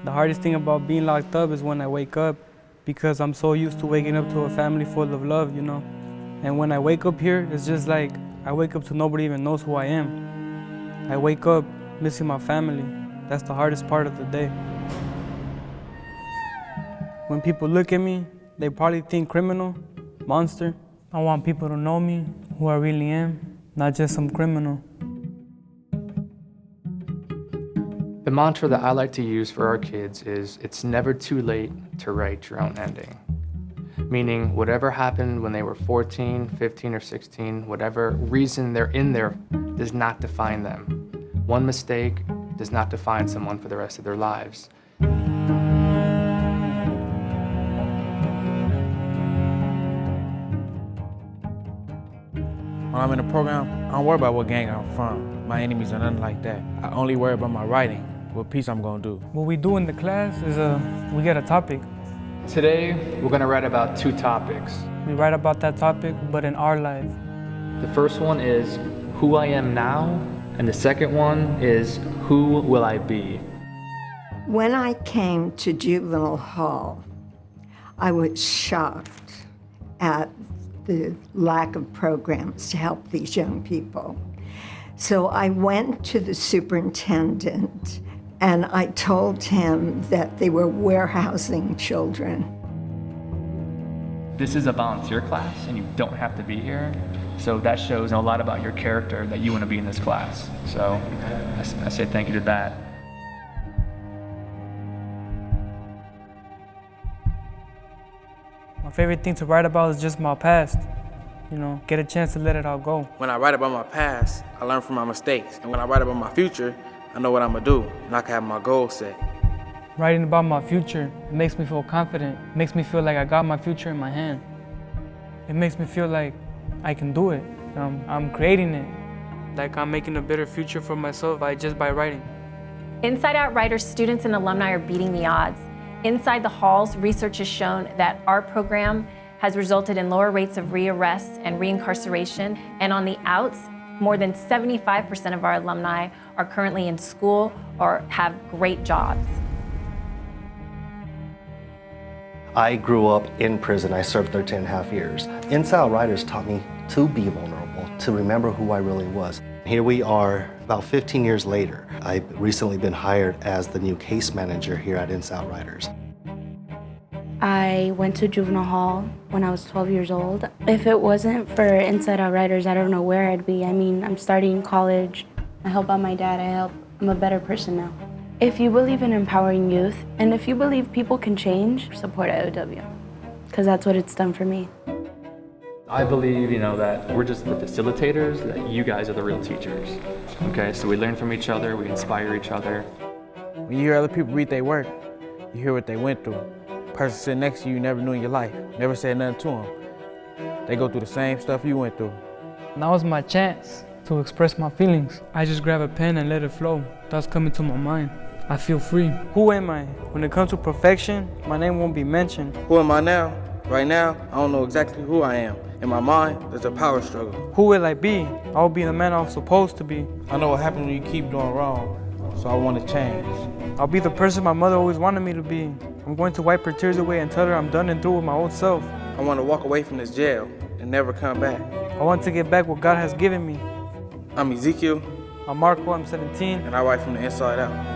The hardest thing about being locked up is when I wake up, because I'm so used to waking up to a family full of love, you know? And when I wake up here, it's just like I wake up to nobody even knows who I am. I wake up missing my family. That's the hardest part of the day. When people look at me, they probably think criminal, monster. I want people to know me, who I really am, not just some criminal. The mantra that I like to use for our kids is, it's never too late to write your own ending. Meaning whatever happened when they were 14, 15, or 16, whatever reason they're in there does not define them. One mistake does not define someone for the rest of their lives. When I'm in the program, I don't worry about what gang I'm from, my enemies or nothing like that. I only worry about my writing, what piece I'm gonna do. What we do in the class is we get a topic. Today, we're gonna write about two topics. We write about that topic, but in our life. The first one is who I am now, and the second one is who will I be? When I came to Juvenile Hall, I was shocked at the lack of programs to help these young people. So I went to the superintendent and I told him that they were warehousing children. This is a volunteer class and you don't have to be here. So that shows a lot about your character that you want to be in this class. So I say thank you to that. My favorite thing to write about is just my past. You know, get a chance to let it all go. When I write about my past, I learn from my mistakes. And when I write about my future, I know what I'm gonna do, and I can have my goals set. Writing about my future, it makes me feel confident. It makes me feel like I got my future in my hand. It makes me feel like I can do it. I'm creating it. Like I'm making a better future for myself just by writing. Inside Out Writers students and alumni are beating the odds. Inside the halls, research has shown that our program has resulted in lower rates of rearrest and re-incarceration. And on the outs, more than 75% of our alumni are currently in school or have great jobs. I grew up in prison. I served 13 and a half years. InsideOUT Writers taught me to be vulnerable, to remember who I really was. Here we are about 15 years later. I've recently been hired as the new case manager here at InsideOUT Writers. I went to Juvenile Hall when I was 12 years old. If it wasn't for InsideOUT Writers, I don't know where I'd be. I mean, I'm starting college. I help out my dad. I'm a better person now. If you believe in empowering youth, and if you believe people can change, support IOW, because that's what it's done for me. I believe, that we're just the facilitators, that you guys are the real teachers. Okay, so we learn from each other, we inspire each other. When you hear other people read their work, you hear what they went through. Person sitting next to you never knew in your life, never said nothing to them. They go through the same stuff you went through. Now is my chance to express my feelings. I just grab a pen and let it flow. That's coming to my mind. I feel free. Who am I? When it comes to perfection, my name won't be mentioned. Who am I now? Right now, I don't know exactly who I am. In my mind, there's a power struggle. Who will I be? I'll be the man I was supposed to be. I know what happens when you keep doing wrong, so I want to change. I'll be the person my mother always wanted me to be. I'm going to wipe her tears away and tell her I'm done and through with my old self. I want to walk away from this jail and never come back. I want to get back what God has given me. I'm Ezekiel. I'm Marco, I'm 17. And I write from the inside out.